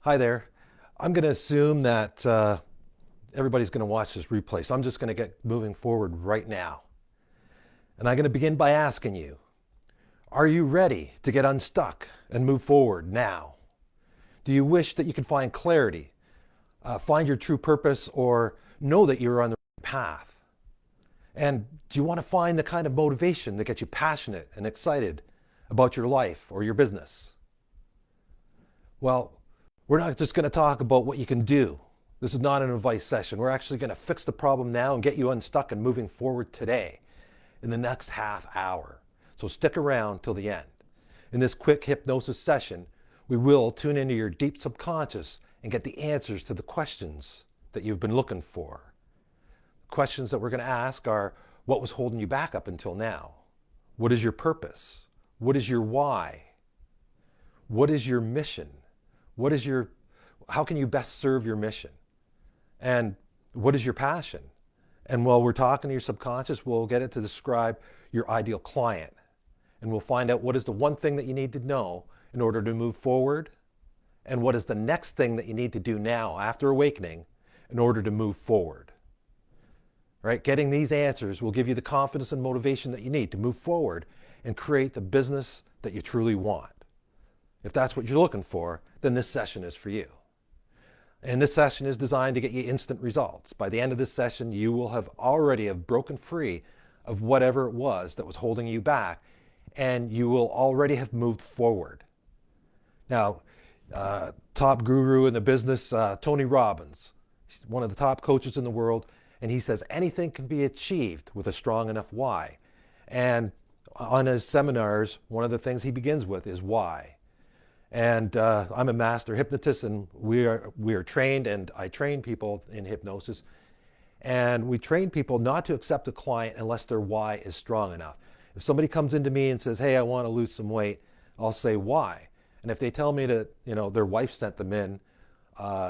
Hi there. I'm going to assume that everybody's going to watch this replay, so I'm just going to get moving forward right now. And I'm going to begin by asking you, are you ready to get unstuck and move forward now? Do you wish that you could find clarity, find your true purpose, or know that you're on the right path? And do you want to find the kind of motivation that gets you passionate and excited about your life or your business? Well, we're not just going to talk about what you can do. This is not an advice session. We're actually going to fix the problem now and get you unstuck and moving forward today in the next half hour. So stick around till the end. In this quick hypnosis session, we will tune into your deep subconscious and get the answers to the questions that you've been looking for. The questions that we're going to ask are, what was holding you back up until now? What is your purpose? What is your why? What is your mission? How can you best serve your mission? And what is your passion? And while we're talking to your subconscious, we'll get it to describe your ideal client. And we'll find out what is the one thing that you need to know in order to move forward, and what is the next thing that you need to do now after awakening in order to move forward. Right? Getting these answers will give you the confidence and motivation that you need to move forward and create the business that you truly want. If that's what you're looking for, then this session is for you. And this session is designed to get you instant results. By the end of this session, you will have already have broken free of whatever it was that was holding you back, and you will already have moved forward. Now, top guru in the business, Tony Robbins, he's one of the top coaches in the world, and he says anything can be achieved with a strong enough why. And on his seminars, one of the things he begins with is why. And I'm a master hypnotist, and we are trained, and I train people in hypnosis. And we train people not to accept a client unless their why is strong enough. If somebody comes into me and says, hey, I want to lose some weight, I'll say why. And if they tell me that their wife sent them in,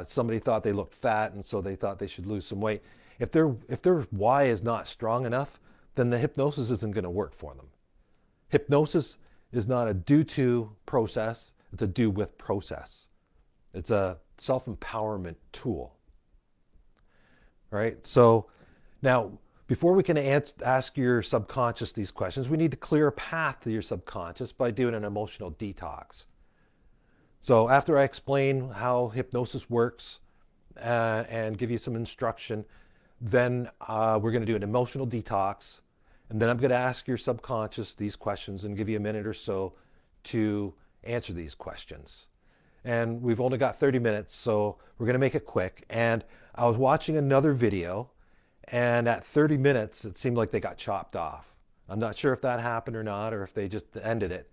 somebody thought they looked fat and so they thought they should lose some weight. If their why is not strong enough, then the hypnosis isn't going to work for them. Hypnosis is not a do to process. It's a do with process. It's a self-empowerment tool. Right? So now, before we can ask your subconscious these questions, we need to clear a path to your subconscious by doing an emotional detox. So after I explain how hypnosis works and give you some instruction, then we're going to do an emotional detox. And then I'm going to ask your subconscious these questions and give you a minute or so to answer these questions. And we've only got 30 minutes, so we're going to make it quick. And I was watching another video, and at 30 minutes, it seemed like they got chopped off. I'm not sure if that happened or not, or if they just ended it.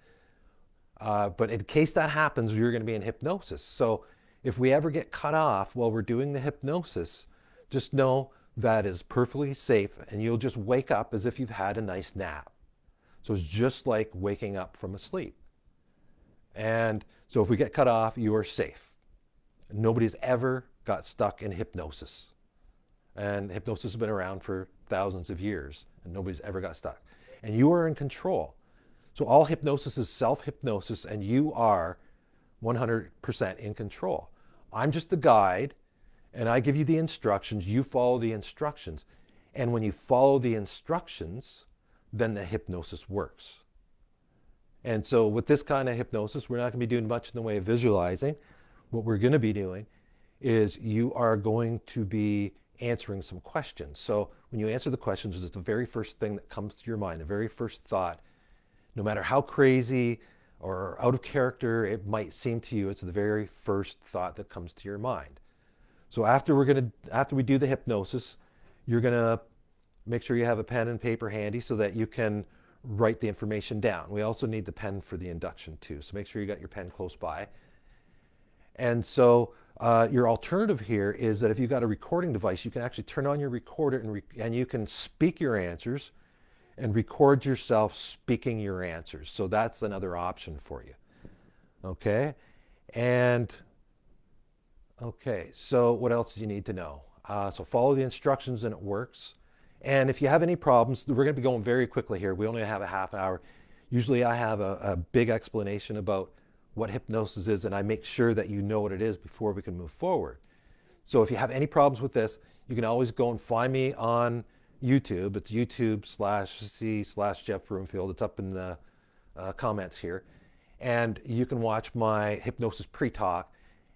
But in case that happens, you're going to be in hypnosis. So if we ever get cut off while we're doing the hypnosis, just know that is perfectly safe, and you'll just wake up as if you've had a nice nap. So it's just like waking up from a sleep. And so if we get cut off, you are safe. Nobody's ever got stuck in hypnosis. And hypnosis has been around for thousands of years, and nobody's ever got stuck. And you are in control. So all hypnosis is self-hypnosis, and you are 100% in control. I'm just the guide, and I give you the instructions. You follow the instructions. And when you follow the instructions, then the hypnosis works. And so with this kind of hypnosis, we're not going to be doing much in the way of visualizing. What we're going to be doing is you are going to be answering some questions. So when you answer the questions, it's the very first thing that comes to your mind, the very first thought. No matter how crazy or out of character it might seem to you, it's the very first thought that comes to your mind. So after we do the hypnosis, you're going to make sure you have a pen and paper handy so that you can write the information down. We also need the pen for the induction too, so make sure you got your pen close by. And so your alternative here is that if you've got a recording device, you can actually turn on your recorder and you can speak your answers and record yourself speaking your answers. So that's another option for you. Okay? And okay, so what else do you need to know? So follow the instructions and it works. And if you have any problems, we're going to be going very quickly here. We only have a half hour. Usually I have a big explanation about what hypnosis is, and I make sure that you know what it is before we can move forward. So if you have any problems with this, you can always go and find me on YouTube. It's YouTube/C/Jeff Broomfield. It's up in the comments here. And you can watch my hypnosis pre-talk,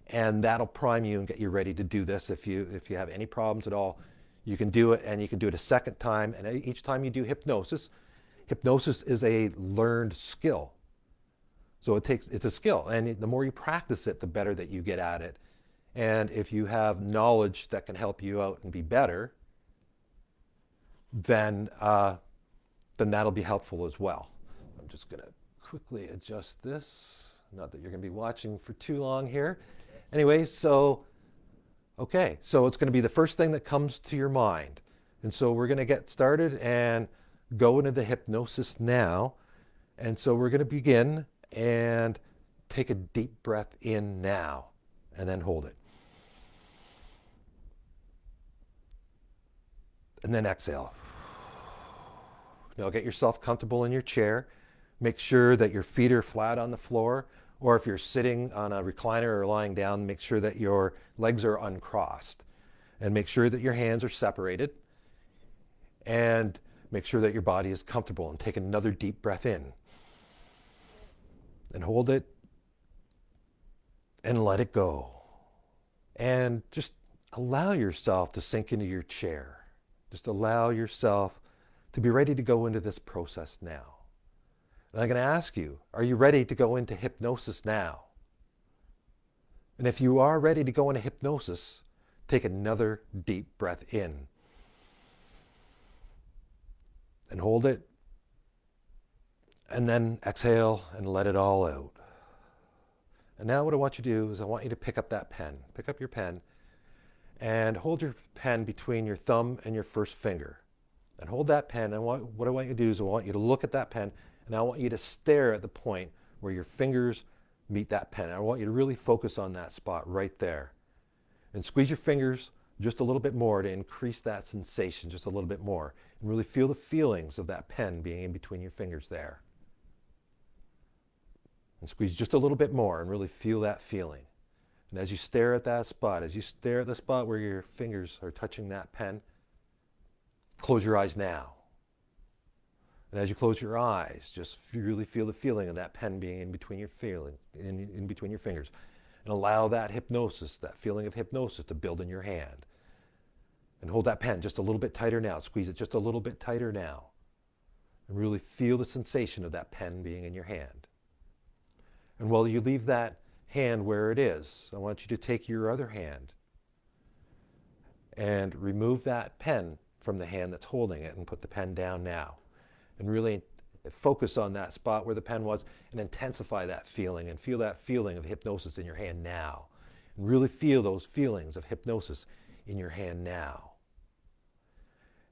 and that'll prime you and get you ready to do this. If you have any problems at all, you can do it, and you can do it a second time. And each time you do hypnosis is a learned skill. So it's a skill, and the more you practice it, the better that you get at it. And if you have knowledge that can help you out and be better, then that'll be helpful as well. I'm just going to quickly adjust this. Not that you're going to be watching for too long here. Anyway, so it's going to be the first thing that comes to your mind. And so we're going to get started and go into the hypnosis now. And so we're going to begin and take a deep breath in now, and then hold it. And then exhale. Now get yourself comfortable in your chair. Make sure that your feet are flat on the floor, or if you're sitting on a recliner or lying down, make sure that your legs are uncrossed. And make sure that your hands are separated. And make sure that your body is comfortable, and take another deep breath in. And hold it. And let it go. And just allow yourself to sink into your chair. Just allow yourself to be ready to go into this process now. And I'm going to ask you, are you ready to go into hypnosis now? And if you are ready to go into hypnosis, take another deep breath in. And hold it. And then exhale and let it all out. And now what I want you to do is I want you to pick up that pen. Pick up your pen and hold your pen between your thumb and your first finger. And hold that pen. And what I want you to do is I want you to look at that pen, and I want you to stare at the point where your fingers meet that pen. I want you to really focus on that spot right there. And squeeze your fingers just a little bit more to increase that sensation just a little bit more. And really feel the feelings of that pen being in between your fingers there. And squeeze just a little bit more and really feel that feeling. And as you stare at that spot, as you stare at the spot where your fingers are touching that pen, close your eyes now. And as you close your eyes, just really feel the feeling of that pen being in between your in between your fingers. And allow that hypnosis, that feeling of hypnosis, to build in your hand. And hold that pen just a little bit tighter now. Squeeze it just a little bit tighter now. And really feel the sensation of that pen being in your hand. And while you leave that hand where it is, I want you to take your other hand and remove that pen from the hand that's holding it and put the pen down now. And really focus on that spot where the pen was and intensify that feeling and feel that feeling of hypnosis in your hand now. And really feel those feelings of hypnosis in your hand now.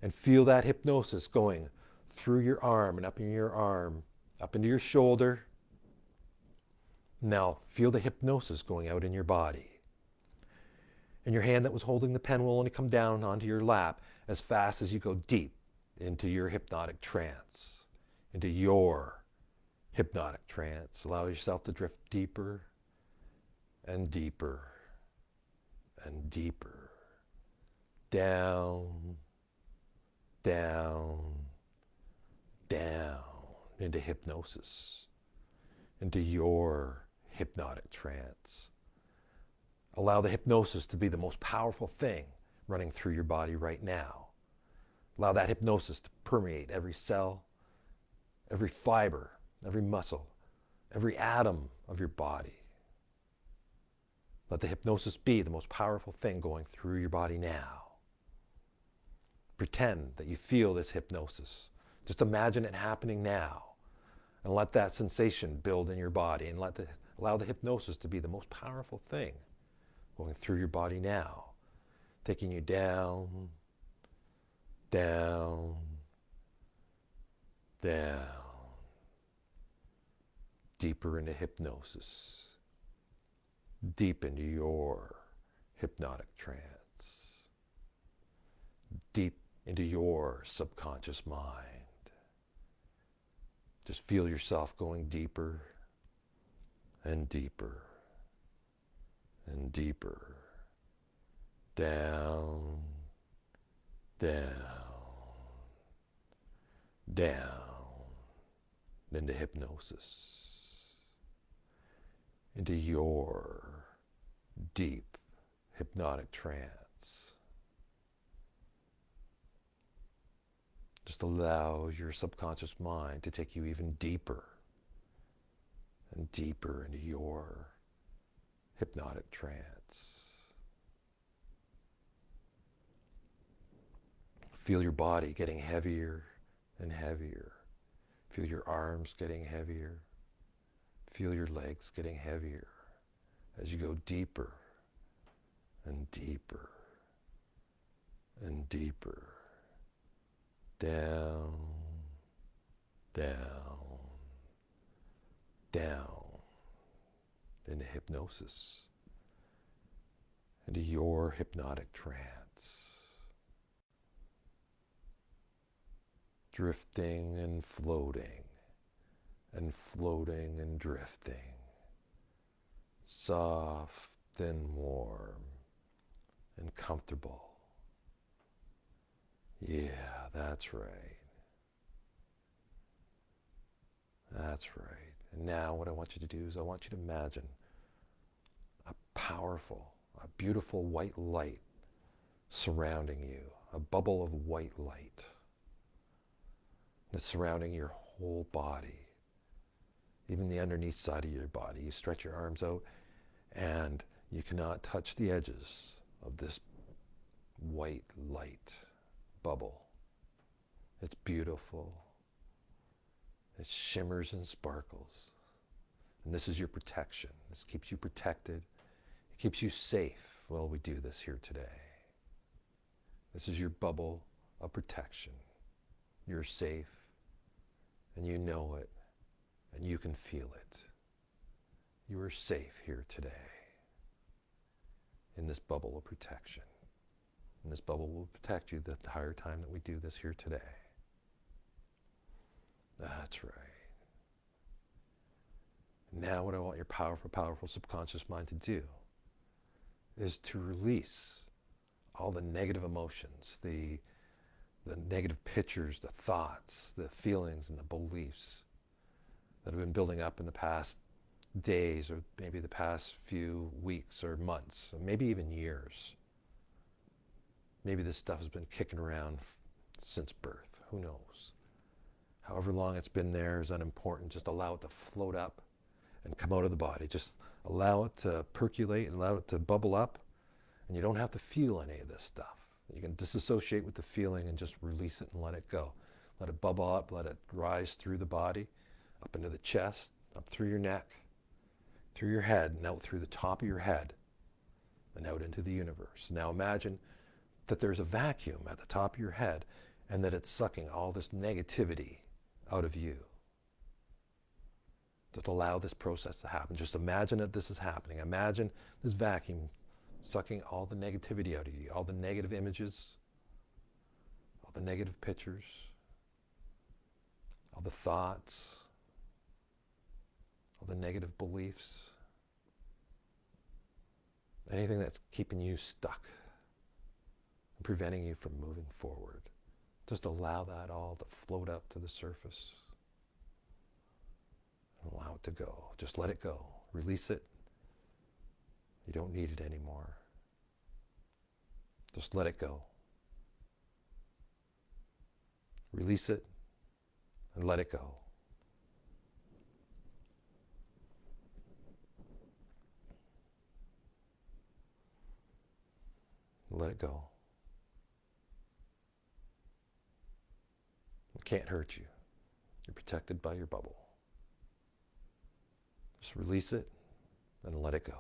And feel that hypnosis going through your arm and up in your arm, up into your shoulder. Now feel the hypnosis going out in your body. And your hand that was holding the pen will only come down onto your lap as fast as you go deep into your hypnotic trance, into your hypnotic trance. Allow yourself to drift deeper and deeper and deeper, down, down, down into hypnosis, into your hypnotic trance. Allow the hypnosis to be the most powerful thing running through your body right now. Allow that hypnosis to permeate every cell, every fiber, every muscle, every atom of your body. Let the hypnosis be the most powerful thing going through your body now. Pretend that you feel this hypnosis. Just imagine it happening now. And let that sensation build in your body, and allow the hypnosis to be the most powerful thing going through your body now, taking you down, down, down, deeper into hypnosis, deep into your hypnotic trance, deep into your subconscious mind. Just feel yourself going deeper and deeper and deeper, down, down, down, into hypnosis, into your deep hypnotic trance. Just allow your subconscious mind to take you even deeper and deeper into your hypnotic trance. Feel your body getting heavier and heavier. Feel your arms getting heavier. Feel your legs getting heavier as you go deeper and deeper and deeper. Down, down, down into hypnosis, into your hypnotic trance. Drifting and floating and floating and drifting. Soft and warm and comfortable. Yeah, that's right. That's right. And now what I want you to do is I want you to imagine a powerful, a beautiful white light surrounding you, a bubble of white light. It's surrounding your whole body, even the underneath side of your body. You stretch your arms out and you cannot touch the edges of this white light bubble. It's beautiful. It shimmers and sparkles. And this is your protection. This keeps you protected. It keeps you safe while we do this here today. This is your bubble of protection. You're safe, and you know it, and you can feel it. You are safe here today in this bubble of protection. And this bubble will protect you the entire time that we do this here today. That's right. Now what I want your powerful, powerful subconscious mind to do is to release all the negative emotions, the negative pictures, the thoughts, the feelings, and the beliefs that have been building up in the past days, or maybe the past few weeks or months, or maybe even years. Maybe this stuff has been kicking around since birth. Who knows? However long it's been there is unimportant. Just allow it to float up and come out of the body. Just allow it to percolate and allow it to bubble up. And you don't have to feel any of this stuff. You can disassociate with the feeling and just release it and let it go. Let it bubble up, let it rise through the body, up into the chest, up through your neck, through your head, and out through the top of your head, and out into the universe. Now imagine that there's a vacuum at the top of your head and that it's sucking all this negativity out of you. Just allow this process to happen. Just imagine that this is happening. Imagine this vacuum sucking all the negativity out of you, all the negative images, all the negative pictures, all the thoughts, all the negative beliefs, anything that's keeping you stuck and preventing you from moving forward. Just allow that all to float up to the surface and allow it to go. Just let it go. Release it. You don't need it anymore. Just let it go. Release it and let it go. Let it go. It can't hurt you. You're protected by your bubble. Just release it and let it go.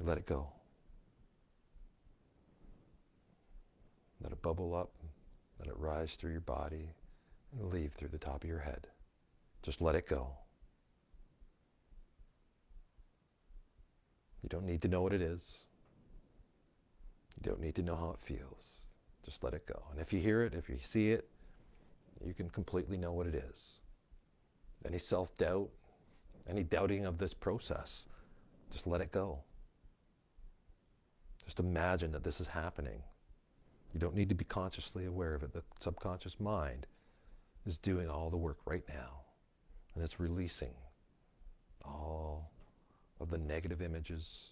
Let it go. Let it bubble up, let it rise through your body and leave through the top of your head. Just let it go. You don't need to know what it is. You don't need to know how it feels. Just let it go. And if you hear it, if you see it, you can completely know what it is. Any self-doubt, any doubting of this process, just let it go. Just imagine that this is happening. You don't need to be consciously aware of it. The subconscious mind is doing all the work right now. And it's releasing all of the negative images,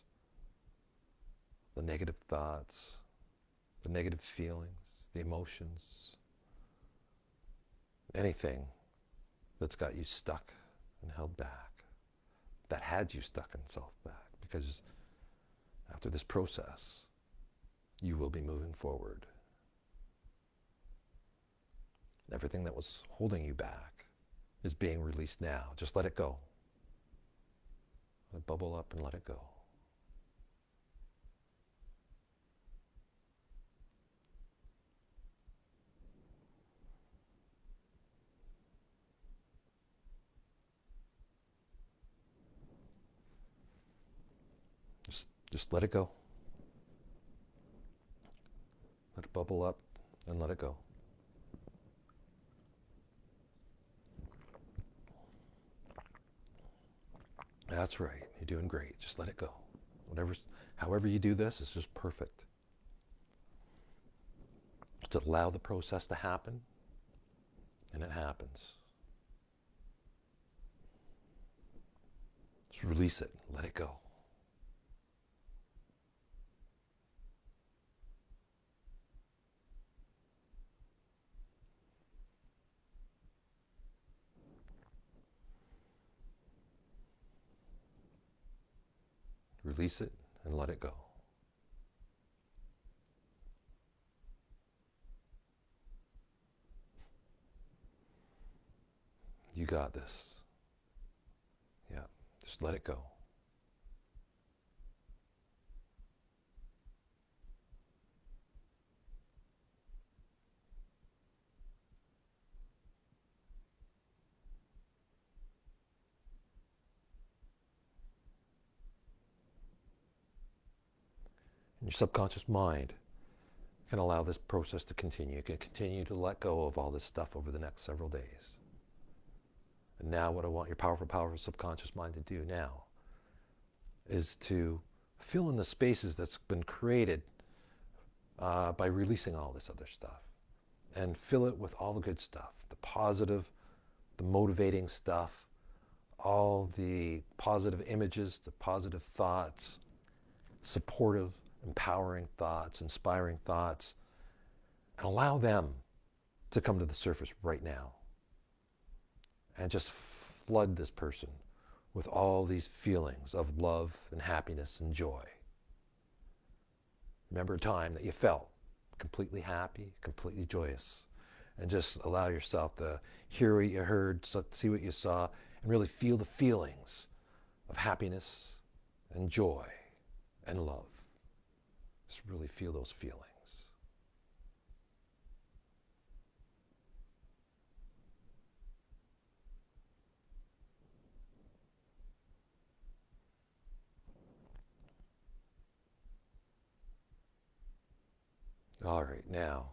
the negative thoughts, the negative feelings, the emotions, anything that's got you stuck and held back, that had you stuck and self back. Because after this process, you will be moving forward. Everything that was holding you back is being released now. Just let it go. Let it bubble up and let it go. Just let it go. Let it bubble up and let it go. That's right. You're doing great. Just let it go. However you do this is just perfect. Just allow the process to happen, and it happens. Just release it. Let it go. Release it and let it go. You got this. Yeah, just let it go. And your subconscious mind can allow this process to continue. You can continue to let go of all this stuff over the next several days. And now what I want your powerful subconscious mind to do now is to fill in the spaces that's been created by releasing all this other stuff. And fill it with all the good stuff, the positive, the motivating stuff, all the positive images, the positive thoughts, supportive, empowering thoughts, inspiring thoughts, and allow them to come to the surface right now. And just flood this person with all these feelings of love and happiness and joy. Remember a time that you felt completely happy, completely joyous, and just allow yourself to hear what you heard, see what you saw, and really feel the feelings of happiness and joy and love. Just really feel those feelings. All right, now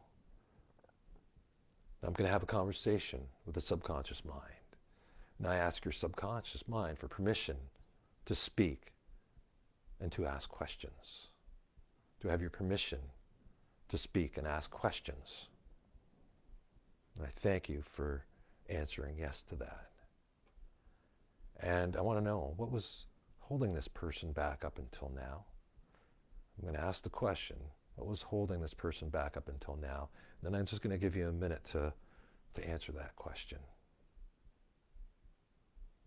I'm going to have a conversation with the subconscious mind. And I ask your subconscious mind for permission to speak and to ask questions. To have your permission to speak and ask questions. And I thank you for answering yes to that. And I want to know, what was holding this person back up until now? I'm going to ask the question, what was holding this person back up until now? And then I'm just going to give you a minute to answer that question.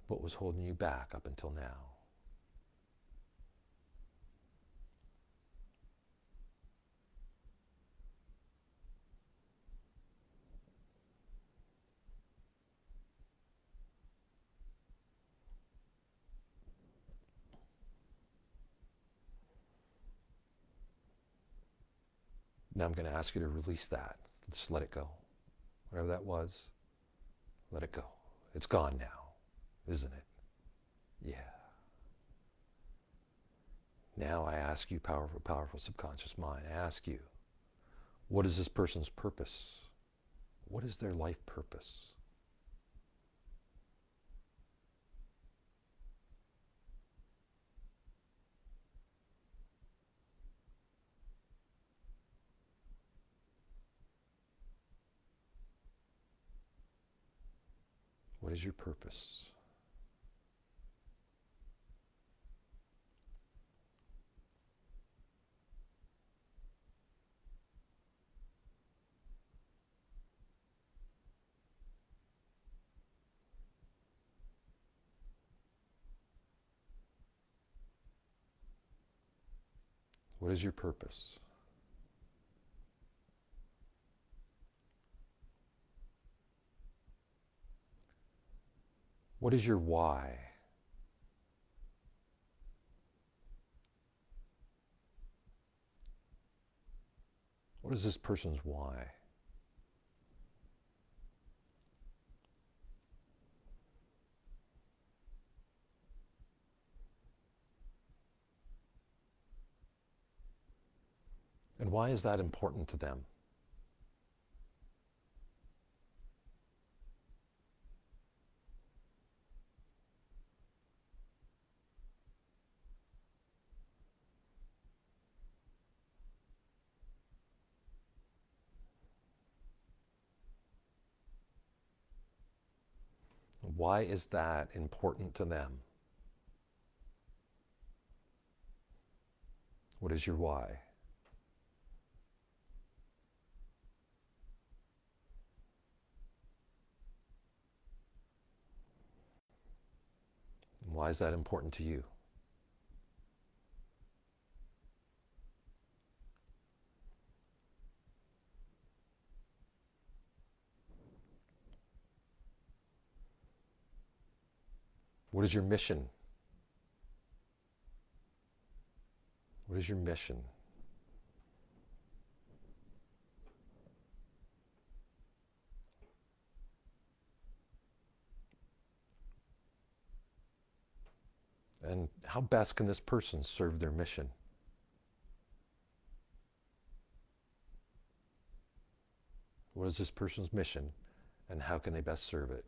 What was holding you back up until now? Now I'm going to ask you to release that. Just let it go. Whatever that was, let it go. It's gone now, isn't it? Yeah. Now I ask you, powerful, powerful subconscious mind, I ask you, what is this person's purpose? What is their life purpose? What is your purpose? What is your purpose? What is your why? What is this person's why? And why is that important to them? Why is that important to them? What is your why? And why is that important to you? What is your mission? What is your mission? And how best can this person serve their mission? What is this person's mission, and how can they best serve it?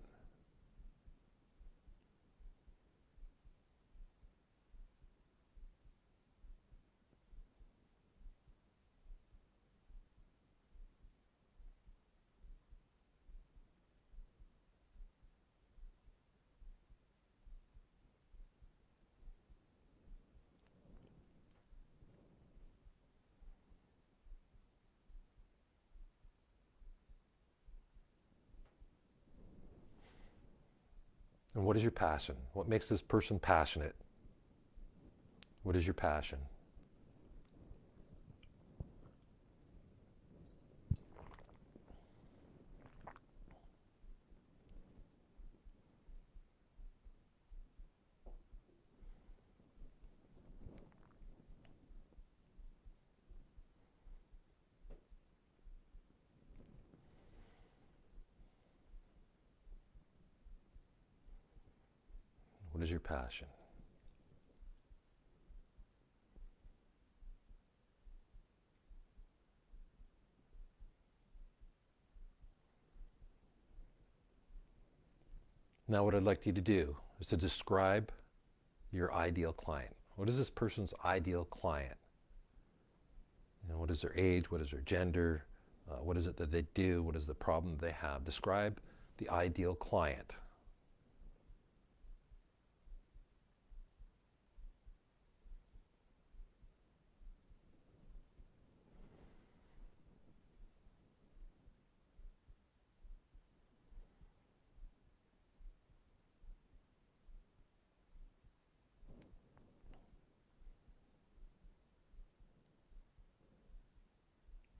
And what is your passion? What makes this person passionate? What is your passion? What is your passion? Now what I'd like you to do is to describe your ideal client. What is this person's ideal client? What is their age? What is their gender? What is it that they do? What is the problem they have? Describe the ideal client.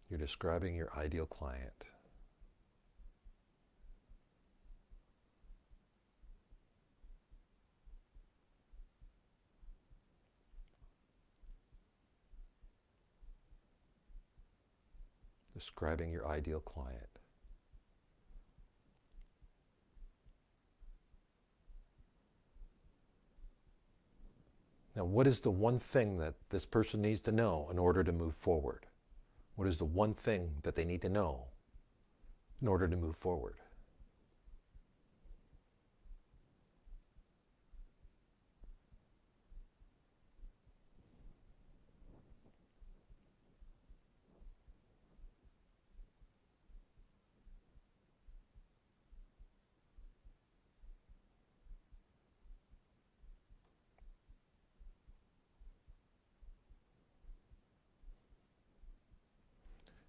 You're describing your ideal client. Describing your ideal client. Now, what is the one thing that this person needs to know in order to move forward? What is the one thing that they need to know in order to move forward?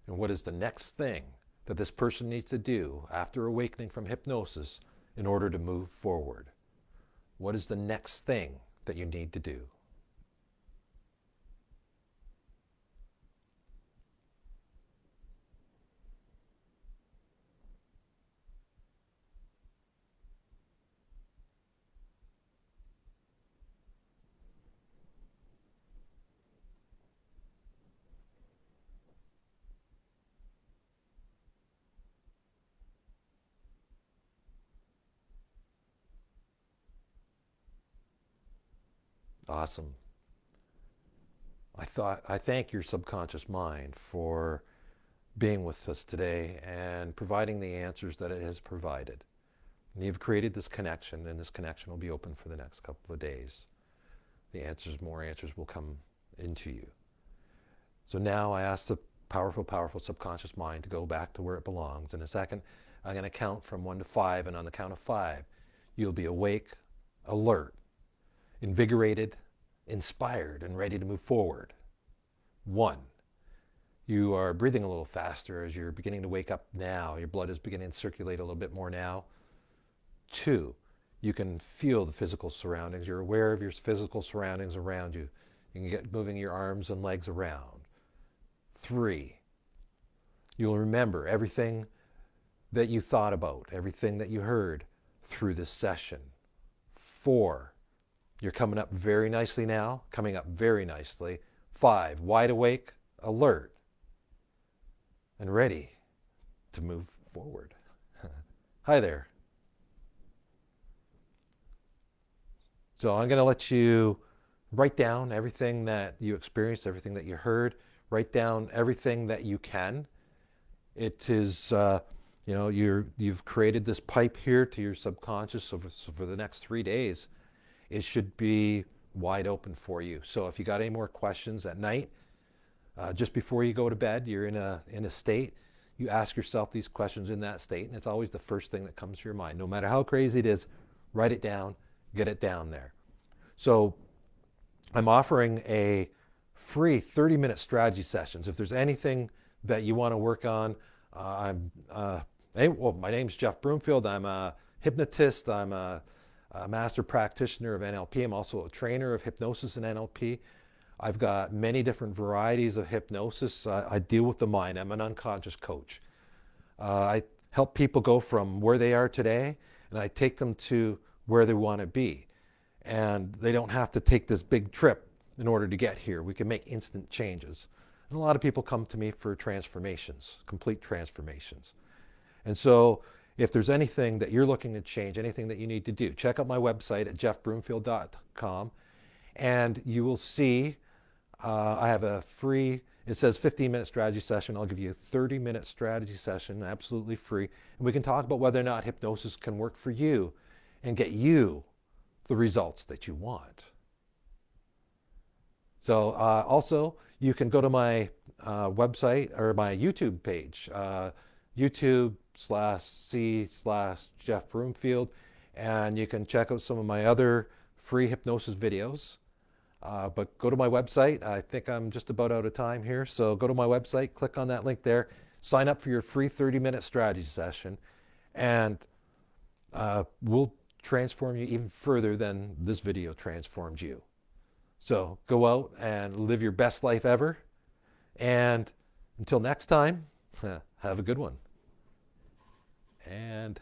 And what is the next thing that this person needs to do after awakening from hypnosis in order to move forward? What is the next thing that you need to do? Awesome. I thank your subconscious mind for being with us today and providing the answers that it has provided. And you've created this connection, and this connection will be open for the next couple of days. More answers will come into you. So now I ask the powerful, powerful subconscious mind to go back to where it belongs. In a second, I'm going to count from 1 to 5, and on the count of 5, you'll be awake, alert, invigorated, inspired, and ready to move forward. 1. You are breathing a little faster as you're beginning to wake up now. Your blood is beginning to circulate a little bit more now. 2. You can feel the physical surroundings. You're aware of your physical surroundings around you. You can get moving your arms and legs around. 3. You'll remember everything that you thought about, everything that you heard through this session. 4. You're coming up very nicely now, coming up very nicely. 5. Wide awake, alert, and ready to move forward. Hi there. So I'm going to let you write down everything that you experienced, everything that you heard. Write down everything that you can. It is, you've created this pipe here to your subconscious. So for the next 3 days, it should be wide open for you. So if you got any more questions at night, just before you go to bed, you're in a state, you ask yourself these questions in that state, and it's always the first thing that comes to your mind. No matter how crazy it is, write it down, get it down there. So I'm offering a free 30-minute strategy sessions. If there's anything that you want to work on, my name's Jeff Broomfield. I'm a hypnotist. I'm a master practitioner of NLP. I'm also a trainer of hypnosis and NLP. I've got many different varieties of hypnosis. I deal with the mind. I'm an unconscious coach. I help people go from where they are today, and I take them to where they want to be. And they don't have to take this big trip in order to get here. We can make instant changes. And a lot of people come to me for transformations, complete transformations. And so if there's anything that you're looking to change, anything that you need to do, check out my website at jeffbroomfield.com, and you will see I have a free, it says 15-minute strategy session. I'll give you a 30-minute strategy session, absolutely free. And we can talk about whether or not hypnosis can work for you and get you the results that you want. So also, you can go to my website or my YouTube page, YouTube/C/Jeff Broomfield, and you can check out some of my other free hypnosis videos. But go to my website. I think I'm just about out of time here. So go to my website, click on that link there, sign up for your free 30-minute strategy session, and we'll transform you even further than this video transformed you. So go out and live your best life ever. And until next time, have a good one. And